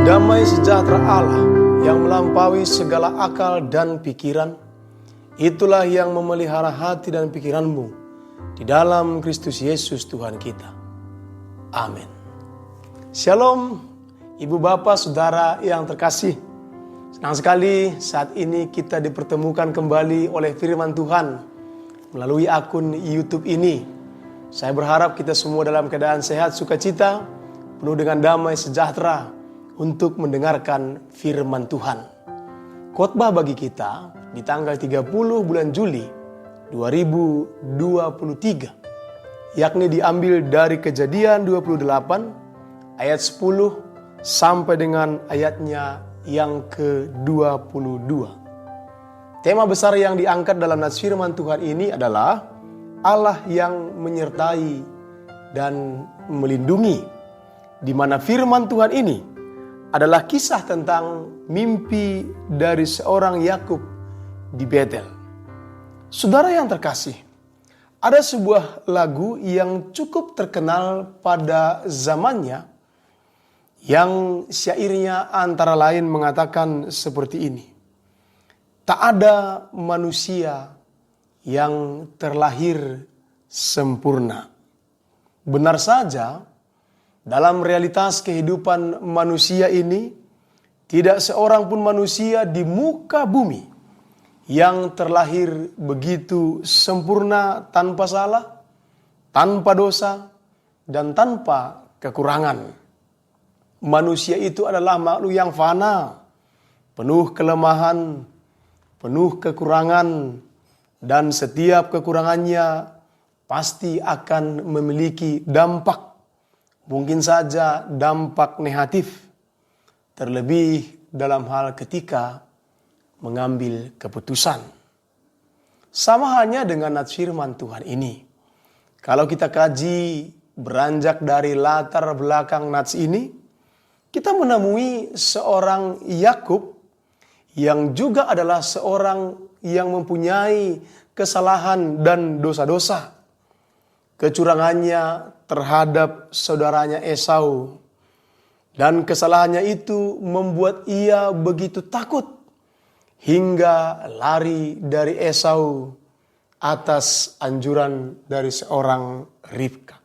Damai sejahtera Allah yang melampaui segala akal dan pikiran, itulah yang memelihara hati dan pikiranmu di dalam Kristus Yesus Tuhan kita. Amin. Shalom, Ibu Bapak Saudara yang terkasih. Senang sekali saat ini kita dipertemukan kembali oleh firman Tuhan melalui akun YouTube ini. Saya berharap kita semua dalam keadaan sehat, sukacita, penuh dengan damai sejahtera untuk mendengarkan firman Tuhan. Khotbah bagi kita di tanggal 30 bulan Juli 2023, yakni diambil dari Kejadian 28 ayat 10 sampai dengan ayatnya yang ke-22. Tema besar yang diangkat dalam nats firman Tuhan ini adalah Allah yang menyertai dan melindungi, di mana firman Tuhan ini adalah kisah tentang mimpi dari seorang Yakub di Betel. Saudara yang terkasih, ada sebuah lagu yang cukup terkenal pada zamannya, yang syairnya antara lain mengatakan seperti ini: tak ada manusia yang terlahir sempurna. Benar saja, dalam realitas kehidupan manusia ini, tidak seorang pun manusia di muka bumi yang terlahir begitu sempurna, tanpa salah, tanpa dosa, dan tanpa kekurangan. Manusia itu adalah makhluk yang fana, penuh kelemahan, penuh kekurangan, dan setiap kekurangannya pasti akan memiliki dampak. Mungkin saja dampak negatif, terlebih dalam hal ketika mengambil keputusan. Sama halnya dengan nats firman Tuhan ini. Kalau kita kaji beranjak dari latar belakang nats ini, kita menemui seorang Yakub yang juga adalah seorang yang mempunyai kesalahan dan dosa-dosa. Kecurangannya terhadap saudaranya Esau, dan kesalahannya itu membuat ia begitu takut hingga lari dari Esau atas anjuran dari seorang Ribka.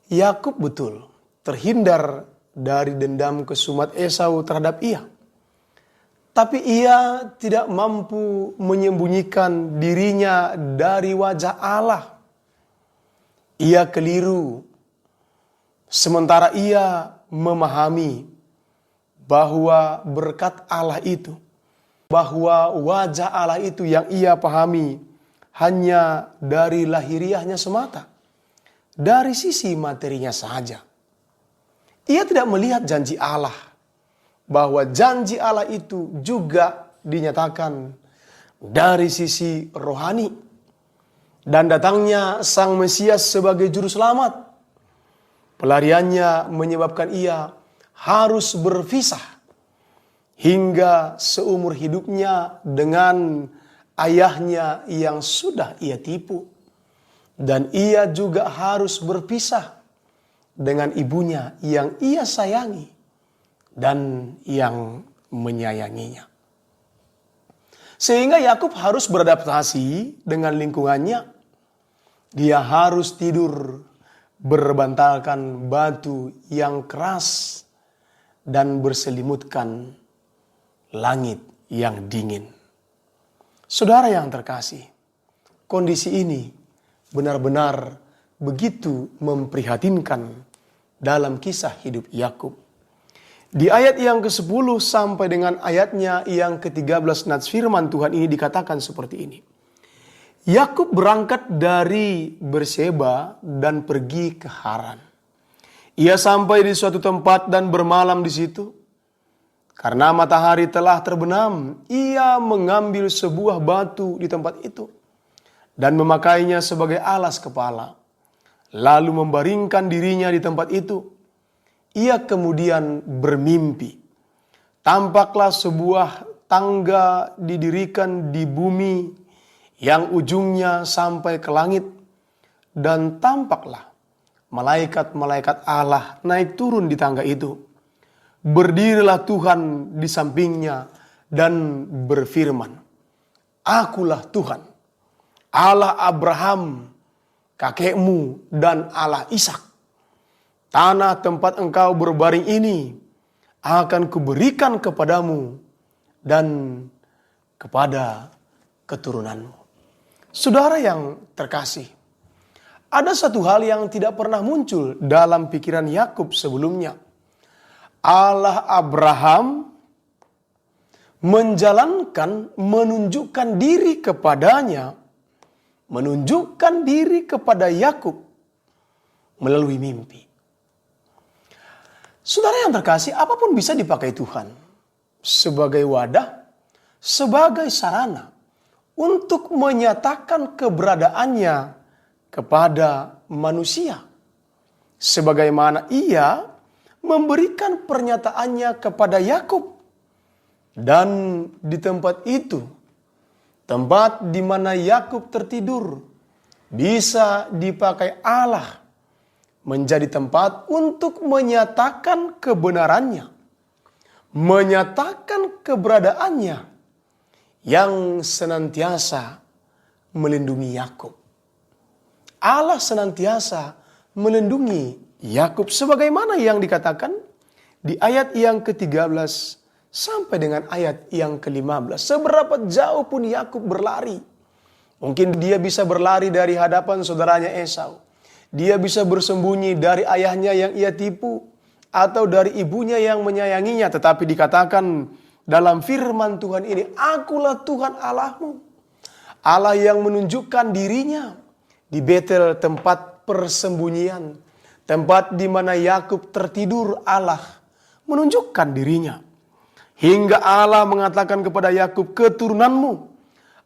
Yakub betul terhindar dari dendam kesumat Esau terhadap ia, tapi ia tidak mampu menyembunyikan dirinya dari wajah Allah. Ia keliru, sementara ia memahami bahwa berkat Allah itu, bahwa wajah Allah itu yang ia pahami hanya dari lahiriahnya semata, dari sisi materinya saja. Ia tidak melihat janji Allah, bahwa janji Allah itu juga dinyatakan dari sisi rohani. Dan datangnya Sang Mesias sebagai juru selamat, pelariannya menyebabkan ia harus berpisah hingga seumur hidupnya dengan ayahnya yang sudah ia tipu. Dan ia juga harus berpisah dengan ibunya yang ia sayangi dan yang menyayanginya. Sehingga Yakub harus beradaptasi dengan lingkungannya. Dia harus tidur berbantalkan batu yang keras dan berselimutkan langit yang dingin. Saudara yang terkasih, kondisi ini benar-benar begitu memprihatinkan dalam kisah hidup Yakub. Di ayat yang ke-10 sampai dengan ayatnya yang ke-13 nats firman Tuhan ini dikatakan seperti ini. Yakub berangkat dari Berseba dan pergi ke Haran. Ia sampai di suatu tempat dan bermalam di situ. Karena matahari telah terbenam, ia mengambil sebuah batu di tempat itu dan memakainya sebagai alas kepala, lalu membaringkan dirinya di tempat itu. Ia kemudian bermimpi. Tampaklah sebuah tangga didirikan di bumi yang ujungnya sampai ke langit, dan tampaklah malaikat-malaikat Allah naik turun di tangga itu. berdirilah Tuhan di sampingnya dan berfirman, "Akulah Tuhan, Allah Abraham, kakekmu, dan Allah Ishak. Tanah tempat engkau berbaring ini akan kuberikan kepadamu dan kepada keturunanmu." Saudara yang terkasih, ada satu hal yang tidak pernah muncul dalam pikiran Yakub sebelumnya. Allah Abraham menunjukkan diri kepadanya, menunjukkan diri kepada Yakub melalui mimpi. Saudara yang terkasih, apapun bisa dipakai Tuhan sebagai wadah, sebagai sarana untuk menyatakan keberadaannya kepada manusia. Sebagaimana ia memberikan pernyataannya kepada Yakub. Dan di tempat itu, tempat di mana Yakub tertidur, bisa dipakai Allah menjadi tempat untuk menyatakan kebenarannya, menyatakan keberadaannya yang senantiasa melindungi Yakub. Allah senantiasa melindungi Yakub sebagaimana yang dikatakan di ayat yang ke-13 sampai dengan ayat yang ke-15. Seberapa jauh pun Yakub berlari, mungkin dia bisa berlari dari hadapan saudaranya Esau. Dia bisa bersembunyi dari ayahnya yang ia tipu atau dari ibunya yang menyayanginya, tetapi dikatakan dalam firman Tuhan ini, "Akulah Tuhan Allahmu." Allah yang menunjukkan dirinya di Betel, tempat persembunyian, tempat di mana Yakub tertidur. Allah menunjukkan dirinya. Hingga Allah mengatakan kepada Yakub, "Keturunanmu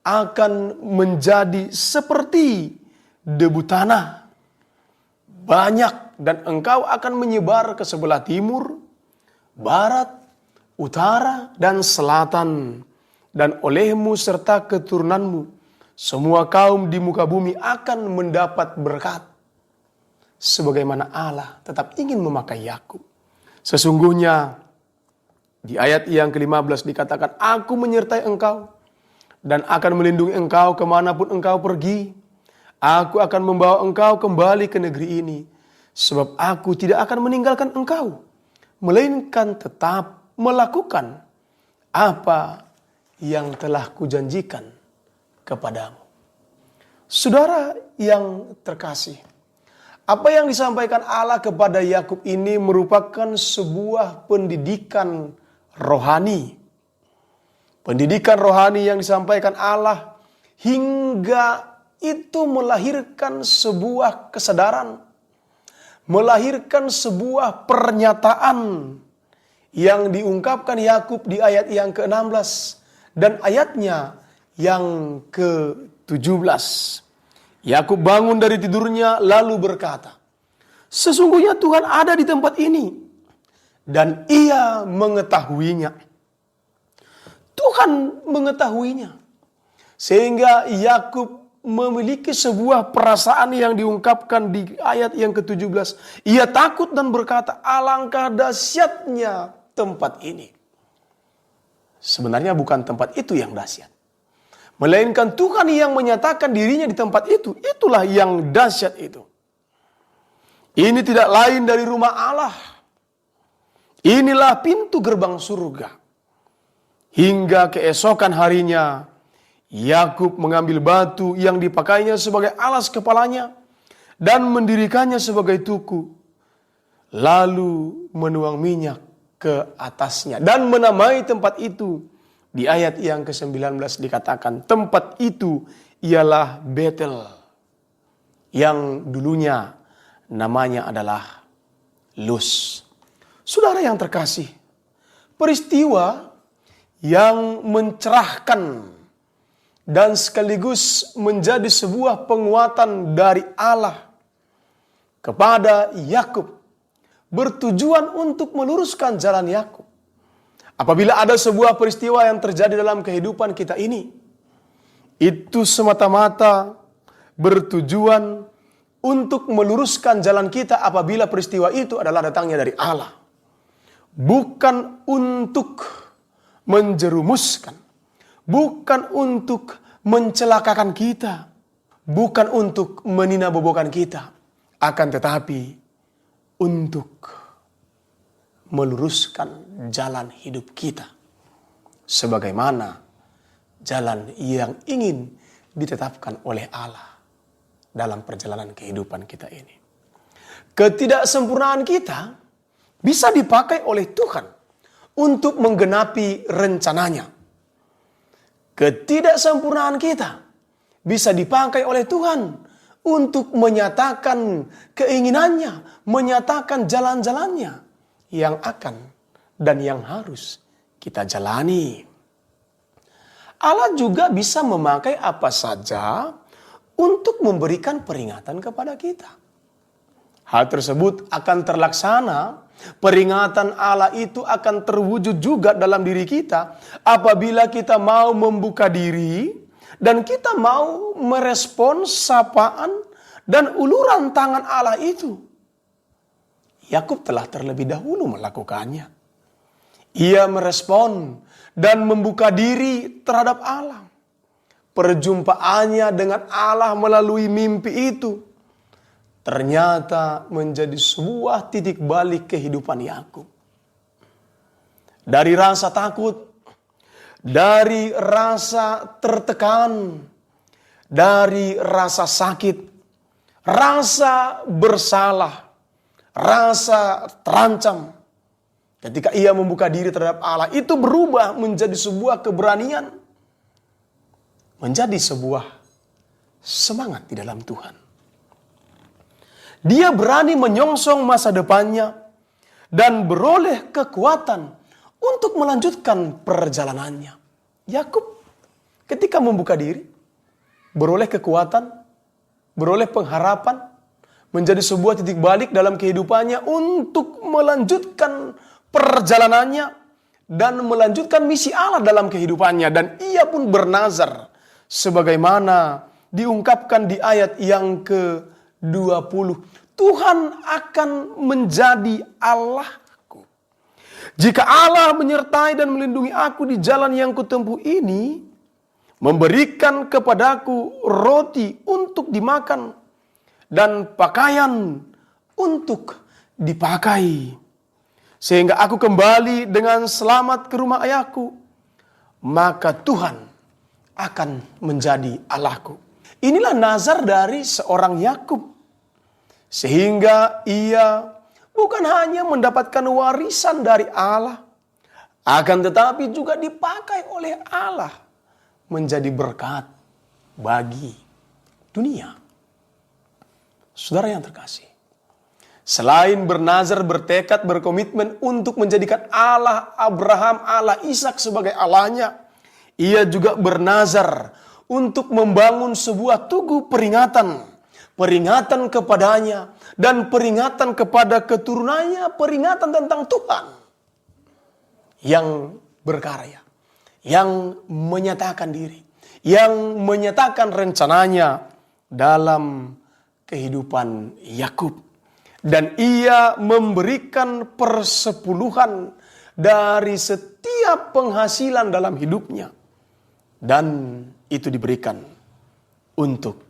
akan menjadi seperti debu tanah, banyak, dan engkau akan menyebar ke sebelah timur, barat, utara, dan selatan. Dan olehmu serta keturunanmu, semua kaum di muka bumi akan mendapat berkat." Sebagaimana Allah tetap ingin memakai Yakub. Sesungguhnya di ayat yang ke-15 dikatakan, "Aku menyertai engkau dan akan melindungi engkau kemanapun engkau pergi. Aku akan membawa engkau kembali ke negeri ini, sebab aku tidak akan meninggalkan engkau, melainkan tetap melakukan apa yang telah kujanjikan kepadamu." Saudara yang terkasih, apa yang disampaikan Allah kepada Yakub ini merupakan sebuah pendidikan rohani. Pendidikan rohani yang disampaikan Allah hingga itu melahirkan sebuah kesadaran, melahirkan sebuah pernyataan yang diungkapkan Yakub di ayat yang ke-16 dan ayatnya yang ke-17. Yakub bangun dari tidurnya lalu berkata, "Sesungguhnya Tuhan ada di tempat ini dan ia mengetahuinya." Tuhan mengetahuinya. Sehingga Yakub memiliki sebuah perasaan yang diungkapkan di ayat yang ke-17. Ia takut dan berkata, "Alangkah dahsyatnya tempat ini." Sebenarnya bukan tempat itu yang dahsyat, melainkan Tuhan yang menyatakan dirinya di tempat itu. Itulah yang dahsyat itu. Ini tidak lain dari rumah Allah. Inilah pintu gerbang surga. Hingga keesokan harinya, Yakub mengambil batu yang dipakainya sebagai alas kepalanya dan mendirikannya sebagai tugu. Lalu menuang minyak ke atasnya dan menamai tempat itu. Di ayat yang ke-19 dikatakan tempat itu ialah Betel, yang dulunya namanya adalah Luz. Saudara yang terkasih, peristiwa yang mencerahkan dan sekaligus menjadi sebuah penguatan dari Allah kepada Yakub bertujuan untuk meluruskan jalan Yakub. Apabila ada sebuah peristiwa yang terjadi dalam kehidupan kita ini, itu semata-mata bertujuan untuk meluruskan jalan kita apabila peristiwa itu adalah datangnya dari Allah. bukan untuk menjerumuskan, bukan untuk mencelakakan kita, bukan untuk meninabobokan kita, akan tetapi untuk meluruskan jalan hidup kita sebagaimana jalan yang ingin ditetapkan oleh Allah dalam perjalanan kehidupan kita ini. Ketidaksempurnaan kita bisa dipakai oleh Tuhan untuk menggenapi rencananya. Ketidaksempurnaan kita bisa dipakai oleh Tuhan untuk menyatakan keinginannya, menyatakan jalan-jalannya yang akan dan yang harus kita jalani. Allah juga bisa memakai apa saja untuk memberikan peringatan kepada kita. Hal tersebut akan terlaksana, peringatan Allah itu akan terwujud juga dalam diri kita apabila kita mau membuka diri dan kita mau merespons sapaan dan uluran tangan Allah itu. Yakub telah terlebih dahulu melakukannya. Ia merespon dan membuka diri terhadap Allah. Perjumpaannya dengan Allah melalui mimpi itu ternyata menjadi sebuah titik balik kehidupan Yakub. Dari rasa takut, dari rasa tertekan, dari rasa sakit, rasa bersalah, rasa terancam. Ketika ia membuka diri terhadap Allah, itu berubah menjadi sebuah keberanian, menjadi sebuah semangat di dalam Tuhan. Dia berani menyongsong masa depannya dan beroleh kekuatan untuk melanjutkan perjalanannya. Yakub ketika membuka diri, beroleh kekuatan, beroleh pengharapan, menjadi sebuah titik balik dalam kehidupannya untuk melanjutkan perjalanannya dan melanjutkan misi Allah dalam kehidupannya. Dan ia pun bernazar sebagaimana diungkapkan di ayat yang ke-20. Tuhan akan menjadi Allahku. Jika Allah menyertai dan melindungi aku di jalan yang kutempuh ini, memberikan kepadaku roti untuk dimakan dan pakaian untuk dipakai, sehingga aku kembali dengan selamat ke rumah ayahku, maka Tuhan akan menjadi Allahku. Inilah nazar dari seorang Yakub. Sehingga ia bukan hanya mendapatkan warisan dari Allah, akan tetapi juga dipakai oleh Allah menjadi berkat bagi dunia. Saudara yang terkasih, selain bernazar, bertekad, berkomitmen untuk menjadikan Allah Abraham, Allah Ishak sebagai Allahnya, ia juga bernazar untuk membangun sebuah tugu peringatan kepadanya dan peringatan kepada keturunannya, peringatan tentang Tuhan yang berkarya, yang menyatakan diri, yang menyatakan rencananya dalam kehidupan Yakub. Dan ia memberikan persepuluhan dari setiap penghasilan dalam hidupnya. Dan itu diberikan untuk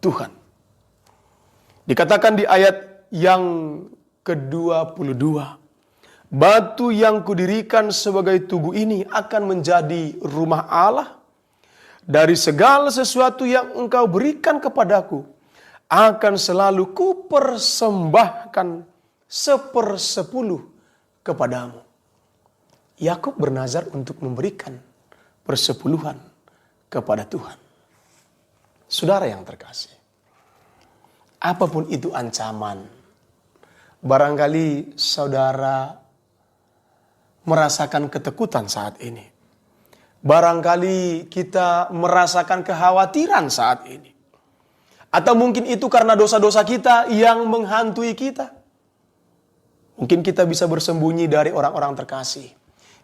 Tuhan. Dikatakan di ayat yang ke-22, batu yang kudirikan sebagai tugu ini akan menjadi rumah Allah. Dari segala sesuatu yang engkau berikan kepadaku, akan selalu kupersembahkan 1/10 kepadamu. Yakub bernazar untuk memberikan persepuluhan kepada Tuhan. Saudara yang terkasih, apapun itu ancaman, barangkali saudara merasakan ketakutan saat ini. Barangkali kita merasakan kekhawatiran saat ini. Atau mungkin itu karena dosa-dosa kita yang menghantui kita. Mungkin kita bisa bersembunyi dari orang-orang terkasih.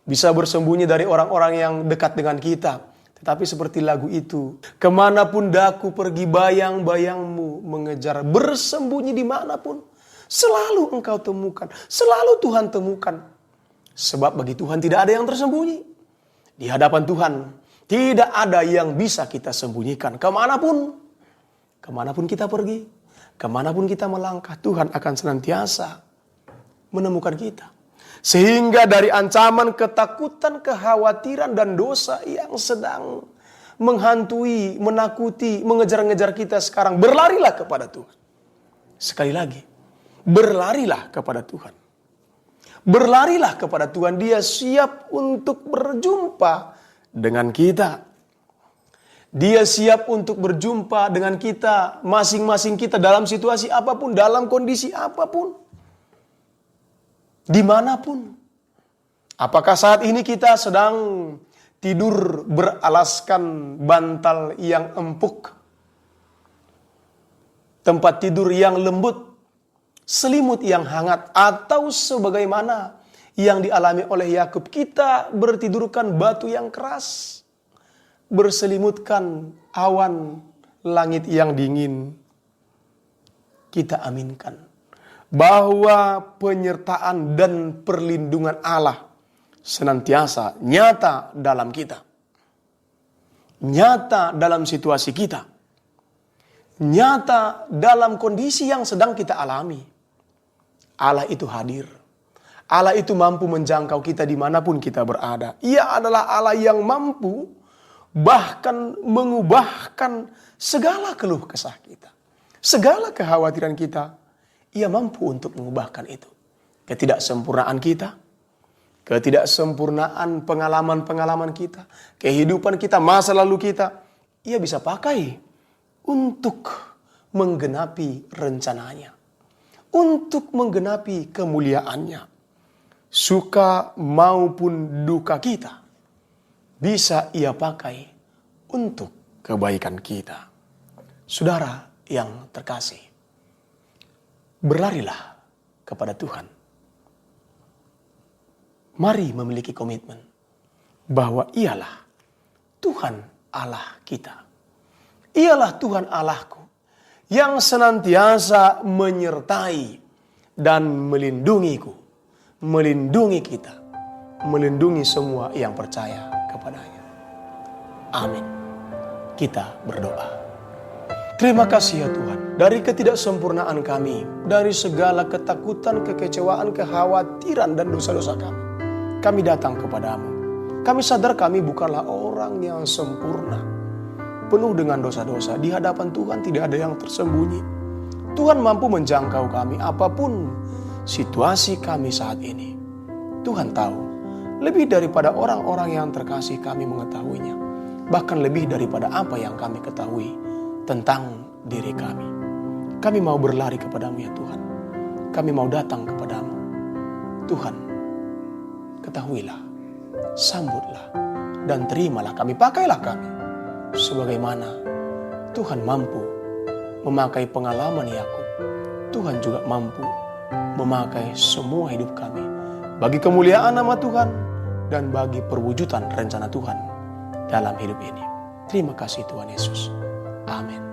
Bisa bersembunyi dari orang-orang yang dekat dengan kita. Tetapi seperti lagu itu, kemanapun daku pergi bayang-bayangmu mengejar, bersembunyi dimanapun, selalu engkau temukan, selalu Tuhan temukan. Sebab bagi Tuhan tidak ada yang tersembunyi. Di hadapan Tuhan tidak ada yang bisa kita sembunyikan. Kemanapun kita pergi, kemanapun kita melangkah, Tuhan akan senantiasa menemukan kita. Sehingga dari ancaman, ketakutan, kekhawatiran, dan dosa yang sedang menghantui, menakuti, mengejar-ngejar kita sekarang, berlarilah kepada Tuhan. Sekali lagi, berlarilah kepada Tuhan. Berlarilah kepada Tuhan. Dia siap untuk berjumpa dengan kita. Dia siap untuk berjumpa dengan kita, masing-masing kita dalam situasi apapun, dalam kondisi apapun. Dimanapun. Apakah saat ini kita sedang tidur beralaskan bantal yang empuk, tempat tidur yang lembut, selimut yang hangat, atau sebagaimana yang dialami oleh Yakub, kita bertidurkan batu yang keras, berselimutkan awan langit yang dingin? Kita aminkan bahwa penyertaan dan perlindungan Allah senantiasa nyata dalam kita. Nyata dalam situasi kita. Nyata dalam kondisi yang sedang kita alami. Allah itu hadir. Allah itu mampu menjangkau kita dimanapun kita berada. Ia adalah Allah yang mampu bahkan mengubahkan segala keluh kesah kita. Segala kekhawatiran kita. Ia mampu untuk mengubahkan itu. Ketidaksempurnaan kita, ketidaksempurnaan pengalaman-pengalaman kita, kehidupan kita, masa lalu kita, Ia bisa pakai untuk menggenapi rencananya, untuk menggenapi kemuliaannya. Suka maupun duka kita bisa Ia pakai untuk kebaikan kita. Saudara yang terkasih, berlarilah kepada Tuhan. Mari memiliki komitmen bahwa Ialah Tuhan Allah kita. Ialah Tuhan Allahku yang senantiasa menyertai dan melindungiku, melindungi kita, melindungi semua yang percaya kepadanya. Amin. Kita berdoa. Terima kasih ya Tuhan, dari ketidaksempurnaan kami, dari segala ketakutan, kekecewaan, kekhawatiran, dan dosa-dosa kami datang kepadamu. Kami sadar kami bukanlah orang yang sempurna, penuh dengan dosa-dosa. Di hadapan Tuhan tidak ada yang tersembunyi. Tuhan mampu menjangkau kami apapun situasi kami saat ini. Tuhan tahu, lebih daripada orang-orang yang terkasih kami mengetahuinya. Bahkan lebih daripada apa yang kami ketahui tentang diri kami. Kami mau berlari kepadamu ya Tuhan. Kami mau datang kepadamu. Tuhan, ketahuilah, sambutlah, dan terimalah kami, pakailah kami. Sebagaimana Tuhan mampu memakai pengalaman Yakub, Tuhan juga mampu memakai semua hidup kami bagi kemuliaan nama Tuhan dan bagi perwujudan rencana Tuhan dalam hidup ini. Terima kasih Tuhan Yesus. Amin.